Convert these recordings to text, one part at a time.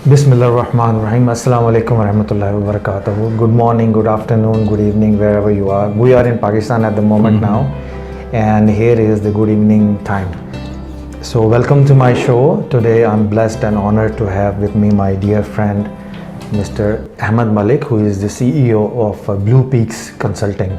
Bismillah ar-Rahman ar-Rahim. Assalamu alaikum wa rahmatullahi wa barakatuh. Good morning, good afternoon, good evening, wherever you are. We are in Pakistan at the moment now, and here is the good evening time. So, welcome to my show. Today, I'm blessed and honored to have with me my dear friend, Mr. Ahmed Malik, who is the CEO of Blue Peaks Consulting.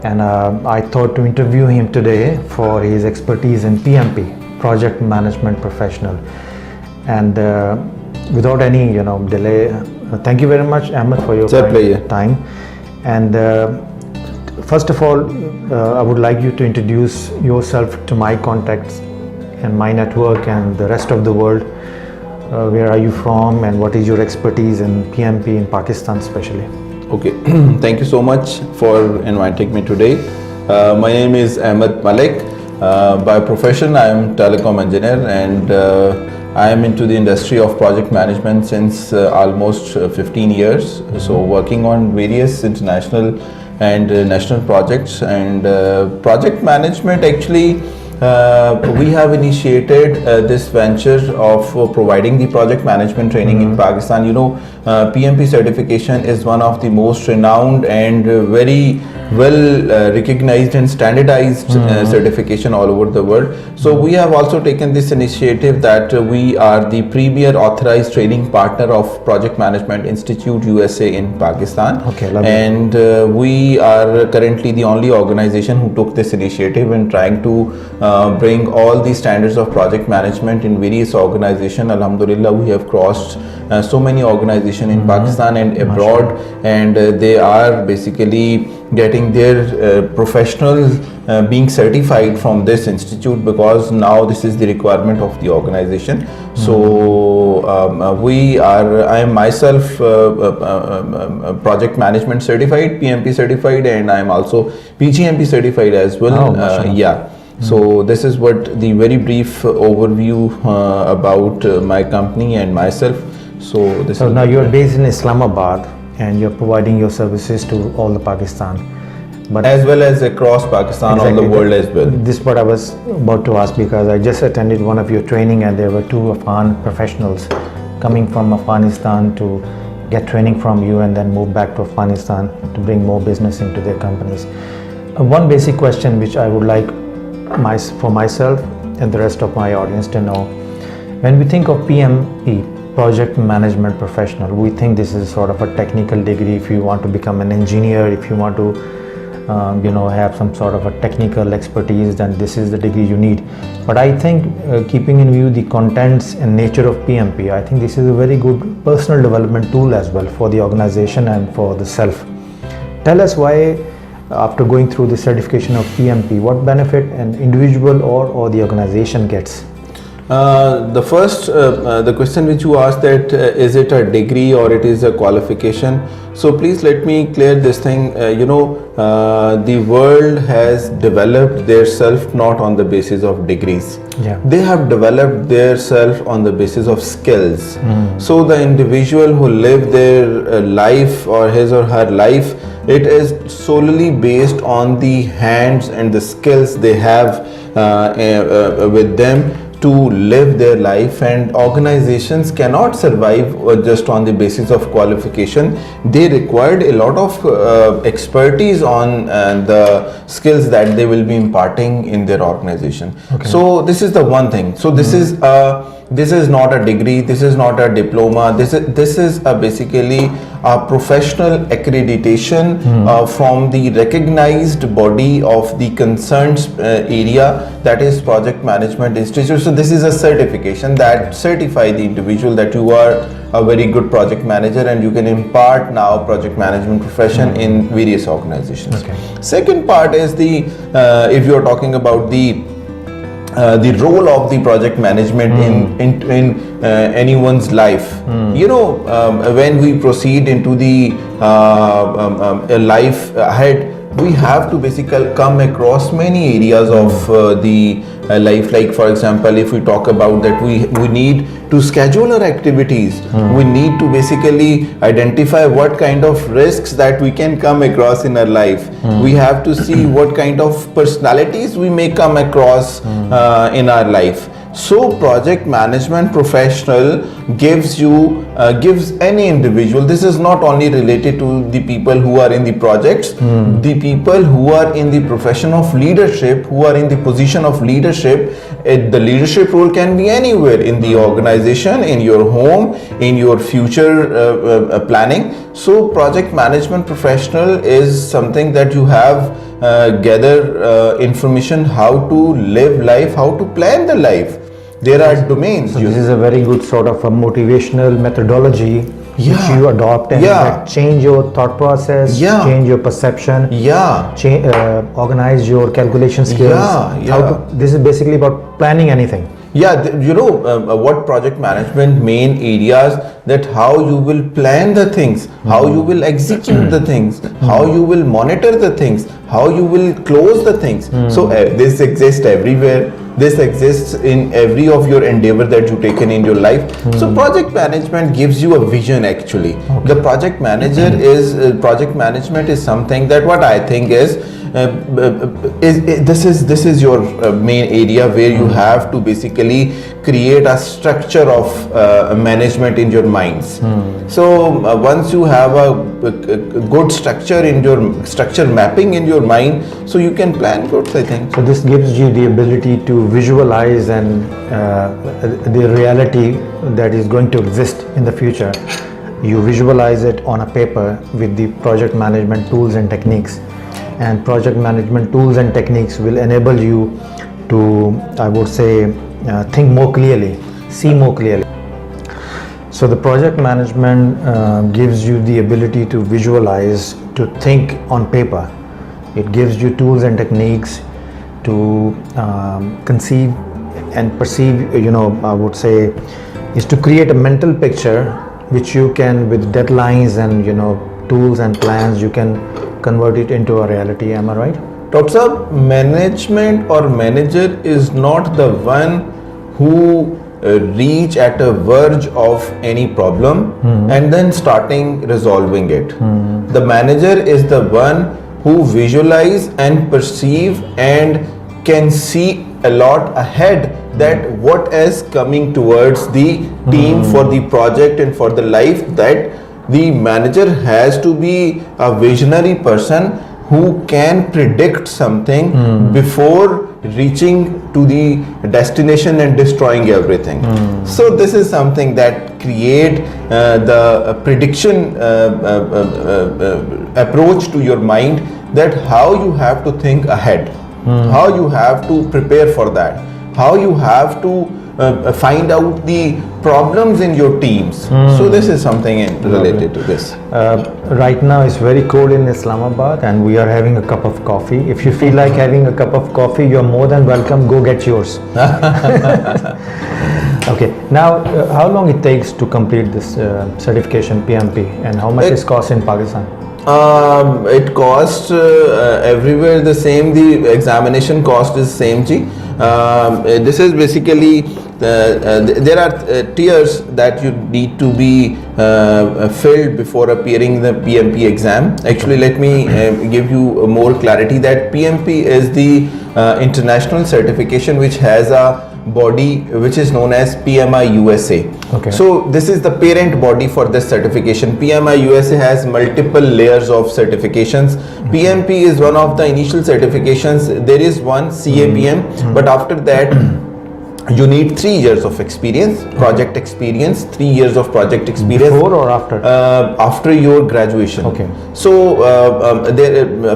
And I thought to interview him today for his expertise in PMP, Project Management Professional. And without any delay, thank you very much, Ahmed, for your time. And first of all, I would like you to introduce yourself to my contacts and my network and the rest of the world. Where are you from and what is your expertise in PMP in Pakistan especially? Okay, thank you so much for inviting me today. My name is Ahmed Malik. By profession, I am telecom engineer, and I am into the industry of project management since almost 15 years. So working on various international and national projects, and project management actually we have initiated this venture of providing the project management training in Pakistan. PMP certification is one of the most renowned and very well recognized and standardized certification all over the world. So we have also taken this initiative that we are the premier authorized training partner of Project Management Institute USA in Pakistan. Okay, lovely. And we are currently the only organization who took this initiative and trying to bring all the standards of project management in various organizations. Alhamdulillah, we have crossed so many organizations in Pakistan and abroad, and they are basically getting their professionals being certified from this institute, because now this is the requirement of the organization. So I am myself project management certified, PMP certified, and I am also PGMP certified as well. So this is what the very brief overview about my company and myself. So now you're based in Islamabad and you're providing your services to all the Pakistan, but as well as across Pakistan, all the world as well. This is what I was about to ask, because I just attended one of your training and there were two Afghan professionals coming from Afghanistan to get training from you and then move back to Afghanistan to bring more business into their companies. One basic question which I would like for myself and the rest of my audience to know: when we think of PMP, Project Management Professional, we think this is sort of a technical degree. If you want to become an engineer, if you want to have some sort of a technical expertise, then this is the degree you need. But I think keeping in view the contents and nature of PMP, I think this is a very good personal development tool as well for the organization and for the self. Tell us why, after going through the certification of PMP, what benefit an individual or the organization gets? The question which you asked, that is it a degree or it is a qualification? So please let me clear this thing. The world has developed their self not on the basis of degrees. They have developed their self on the basis of skills. So the individual who live their life or his or her life, it is solely based on the hands and the skills they have with them to live their life. And organizations cannot survive just on the basis of qualification. They required a lot of expertise on the skills that they will be imparting in their organization. So this is the one thing. So this is not a degree, this is not a diploma, this is basically a professional accreditation from the recognized body of the concerned area, that is Project Management Institute. So this is a certification that certify the individual that you are a very good project manager and you can impart now project management profession in various organizations. Second part is if you are talking about the role of the project management in anyone's life. When we proceed into the life ahead, we have to basically come across many areas of the life. Like for example, if we talk about that, we need to schedule our activities. We need to basically identify what kind of risks that we can come across in our life. We have to see what kind of personalities we may come across in our life. So project management professional gives any individual, this is not only related to the people who are in the projects, the people who are in the profession of leadership, who are in the position of leadership. The leadership role can be anywhere in the organization, in your home, in your future planning. So project management professional is something that you have gather information how to live life, how to plan the life. There are domains. So this is a very good sort of a motivational methodology which Yeah. you adopt and that change your thought process, Yeah. change your perception, organize your calculation skills. Yeah. This is basically about planning anything. Yeah, what project management main areas, that how you will plan the things, how you will execute the things, how you will monitor the things, how you will close the things. So this exists everywhere. This exists in every of your endeavor that you taken in your life. So project management gives you a vision actually. The project manager project management is something that what I think is this is your main area where you have to basically create a structure of management in your minds. So once you have a good structure in your structure mapping in your mind, so you can plan good, I think. So this gives you the ability to visualize and the reality that is going to exist in the future. You visualize it on a paper with the project management tools and techniques. And project management tools and techniques will enable you to, I would say, think more clearly, see more clearly. So the project management gives you the ability to visualize, to think on paper. It gives you tools and techniques to conceive and perceive, I would say, is to create a mental picture which you can, with deadlines and tools and plans, you can convert it into a reality. Am I right? Dr. Saab, management or manager is not the one who reach at a verge of any problem and then starting resolving it. The manager is the one who visualize and perceive and can see a lot ahead that what is coming towards the team for the project and for the life. That the manager has to be a visionary person who can predict something before reaching to the destination and destroying everything. So this is something that create the prediction approach to your mind, that how you have to think ahead, how you have to prepare for that, how you have to find out the problems in your teams. So this is something related to this. Right now it's very cold in Islamabad and we are having a cup of coffee. If you feel like having a cup of coffee, you're more than welcome. Go get yours. Okay, now how long it takes to complete this certification PMP and how much it costs in Pakistan? It costs everywhere the same. The examination cost is same. This is basically there are tiers that you need to be filled before appearing the PMP exam. Actually, let me give you more clarity that PMP is the international certification which has a body which is known as PMI USA. Okay. So this is the parent body for this certification. PMI USA has multiple layers of certifications. PMP is one of the initial certifications. There is one CAPM, but after that you need 3 years of experience, project experience, 3 years of project experience. Before or after? After your graduation. Okay. So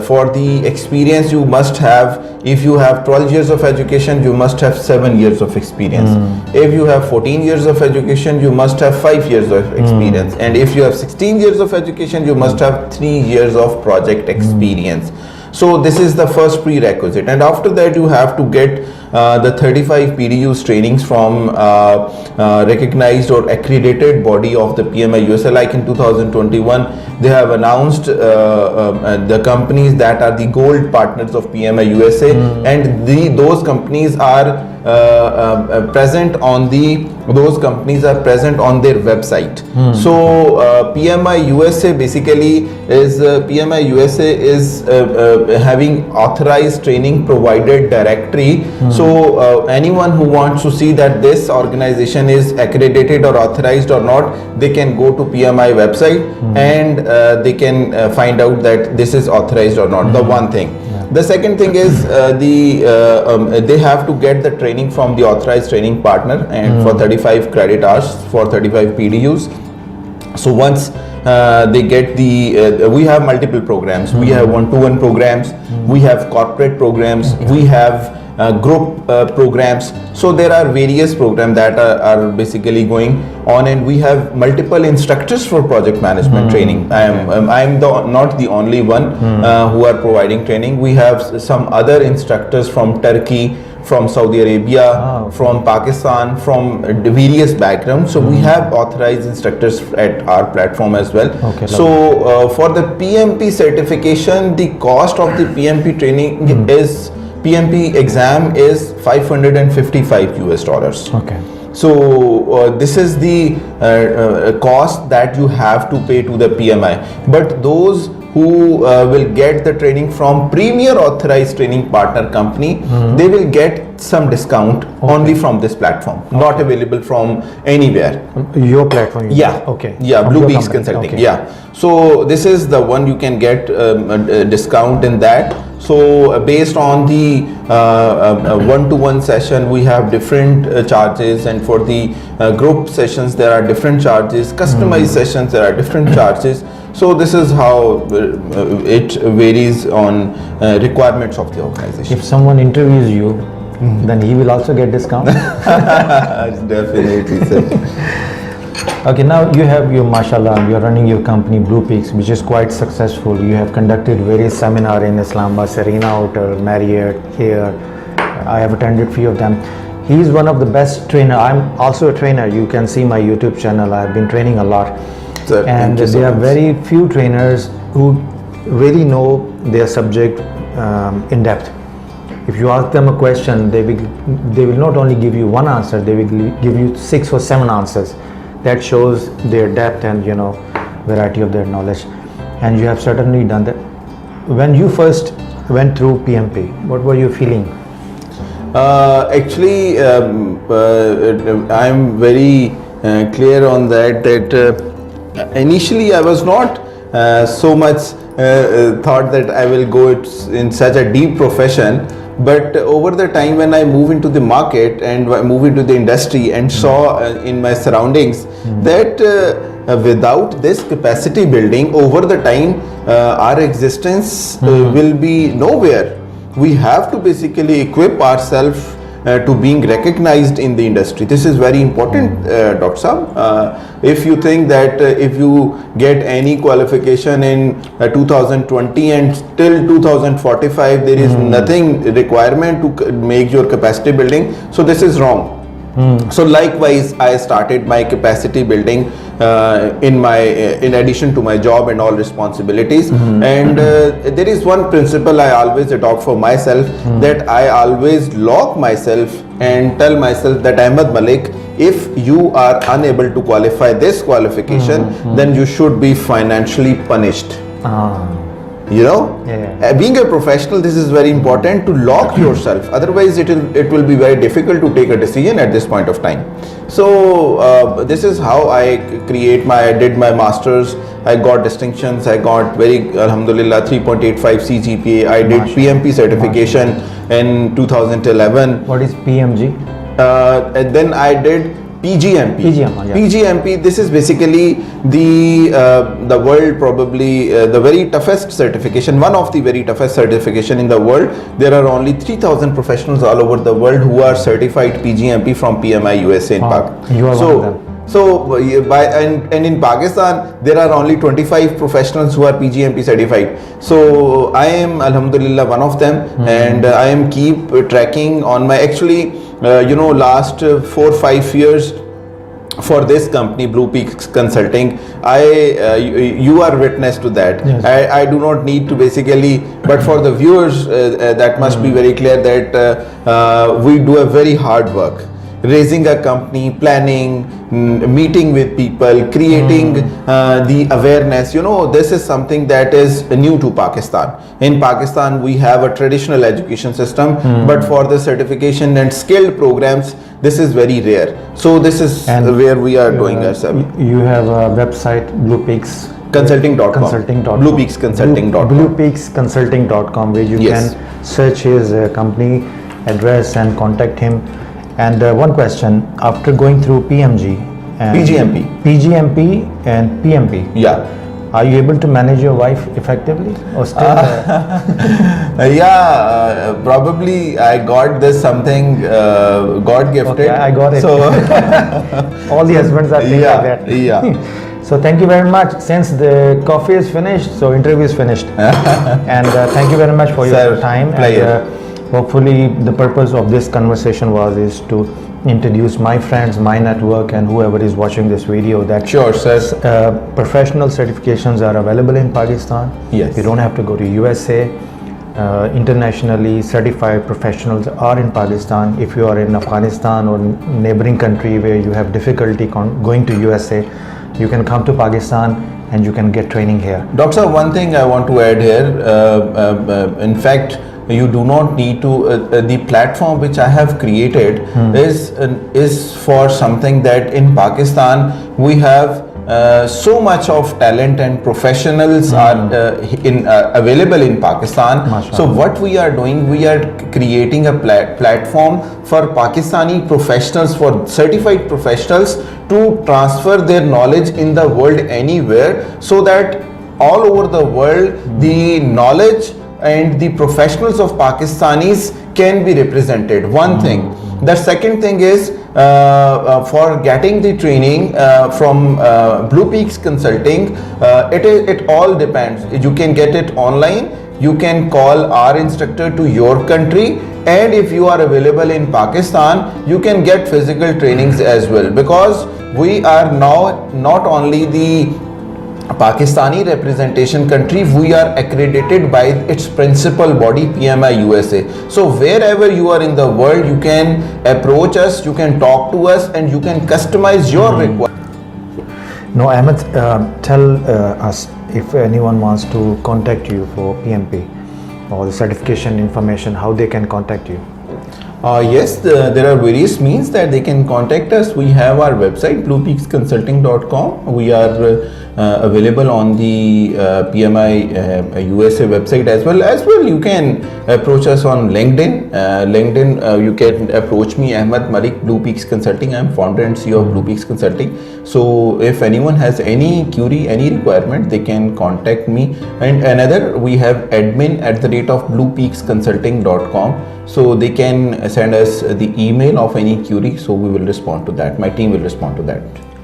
for the experience you must have, if you have 12 years of education, you must have 7 years of experience. If you have 14 years of education, you must have 5 years of experience. And if you have 16 years of education, you must have 3 years of project experience. So this is the first prerequisite, and after that you have to get the 35 PDUs trainings from recognized or accredited body of the PMI USA. Like in 2021, they have announced the companies that are the gold partners of PMI USA, and those companies are present on those companies are present on their website. So PMI USA basically is PMI USA is having authorized training provided directory. So anyone who wants to see that this organization is accredited or authorized or not, they can go to PMI website and they can find out that this is authorized or not. The one thing. The second thing is they have to get the training from the authorized training partner and for 35 credit hours for 35 PDUs. So once they get we have multiple programs. We have one-to-one programs. We have corporate programs. We have group programs. So there are various programs that are basically going on, and we have multiple instructors for project management training. I am not the only one who are providing training. We have some other instructors from Turkey, from Saudi Arabia, from Pakistan, from various backgrounds. So we have authorized instructors at our platform as well. Okay, So for the PMP certification, the cost of the PMP training is PMP exam is $555 US. Okay. So this is the cost that you have to pay to the PMI. But those who will get the training from premier authorized training partner company, they will get some discount only from this platform, not available from anywhere. Your platform. Yeah. Okay. Yeah, From Blue your Peaks company. Consulting. Okay. Yeah. So this is the one you can get a discount in that. So based on the one-to-one session, we have different charges, and for the group sessions there are different charges. Customized sessions there are different charges. So this is how it varies on requirements of the organization. If someone interviews you, then he will also get discount. Definitely, sir. Okay, now you have your, mashallah, you are running your company Blue Peaks, which is quite successful. You have conducted various seminars in Islamabad, Serena Hotel, Marriott, here. I have attended few of them. He is one of the best trainer. I'm also a trainer. You can see my YouTube channel. I've been training a lot. Sir, And thank you so there are much. very few trainers who really know their subject in depth. If you ask them a question, they will not only give you one answer, they will give you 6 or 7 answers. That shows their depth and variety of their knowledge. And you have certainly done that. When you first went through PMP, what were you feeling? Actually, I'm very clear on that. Initially I was not so much thought that I will go in such a deep profession. But over the time when I move into the market and move into the industry and saw in my surroundings that without this capacity building over the time, our existence will be nowhere. We have to basically equip ourselves to being recognized in the industry. This is very important, Dr. Saab. If you think that if you get any qualification in 2020 and till 2045 there is nothing requirement to make your capacity building, so this is wrong. So likewise, I started my capacity building in addition to my job and all responsibilities. And there is one principle I always adopt for myself, that I always lock myself and tell myself that Ahmed Malik, if you are unable to qualify this qualification, then you should be financially punished. You know, being a professional, this is very important to lock yourself. Otherwise, it will be very difficult to take a decision at this point of time. So this is how I did my masters. I got distinctions. I got alhamdulillah 3.85 CGPA. I did PMP certification in 2011. What is PMG? And then I did PGMP. Yeah. PGMP, this is basically the world probably the very toughest certification, one of the very toughest certification in the world. There are only 3,000 professionals all over the world who are certified PGMP from PMI USA in Pakistan. You are one of them. So and in Pakistan there are only 25 professionals who are PGMP certified. So I am alhamdulillah one of them, and I am keep tracking on my last 4-5 years. for this company, Blue Peaks Consulting. You are witness to that. Yes. I do not need to basically, but for the viewers, that must be very clear that we do a very hard work. Raising a company, planning, meeting with people, creating the awareness. You know, this is something that is new to Pakistan. In Pakistan, we have a traditional education system, but for the certification and skilled programs, this is very rare. So this is And, where we are doing ourselves. You have a website, Blue Peaks Consulting.com. Consulting.com. BluePeaksConsulting.com. BluePeaksConsulting.com, where you Yes. can search his company address and contact him. And one question: after going through PMG, and PGMP and PMP, Yeah. are you able to manage your wife effectively, or still? Probably I got this something God gifted. Okay, I got it. So All the husbands are saying Yeah, like that. yeah. So thank you very much. Since the coffee is finished, so interview is finished. And thank you very much for your Sir, time. pleasure. And hopefully the purpose of this conversation is to introduce my friends, my network, and whoever is watching this video that Sure, sir. professional certifications are available in Pakistan. Yes. You don't have to go to USA. Internationally certified professionals are in Pakistan. If you are in Afghanistan or neighboring country where you have difficulty going to USA, you can come to Pakistan and you can get training here. Doctor, one thing I want to add here. In fact, you do not need to. The platform which I have created is for something that in Pakistan we have so much of talent and professionals are available in Pakistan. Mashallah. So what we are doing, we are creating a platform for Pakistani professionals, for certified professionals to transfer their knowledge in the world anywhere, so that all over the world the knowledge and the professionals of Pakistanis can be represented. One thing. The second thing is for getting the training from Blue Peaks Consulting, it all depends. You can get it online. You can call our instructor to your country, and if you are available in Pakistan, you can get physical trainings as well, because we are now not only the Pakistani representation country, we are accredited by its principal body, PMI USA. So wherever you are in the world, you can approach us, you can talk to us, and you can customize your requirements. No, Ahmed, tell us if anyone wants to contact you for PMP or the certification information, how they can contact you. Yes, there are various means that they can contact us. We have our website, bluepeaksconsulting.com. We are available on the PMI USA website as well. You can approach us on LinkedIn. You can approach me, Ahmed Malik, Blue Peaks Consulting. I am founder and CEO of Blue Peaks Consulting. So if anyone has any query, any requirement, they can contact me. And another, we have admin@bluepeaksconsulting.com. So they can send us the email of any query, so we will respond to that. My team will respond to that.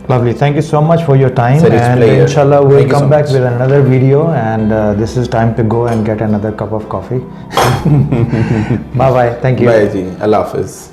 Lovely. Thank you so much for your time. Sir, it's and pleasure. inshallah we'll Thank you come so back much. with another video, and this is time to go and get another cup of coffee. Bye bye. Thank you. Bye ji. Allah Hafiz.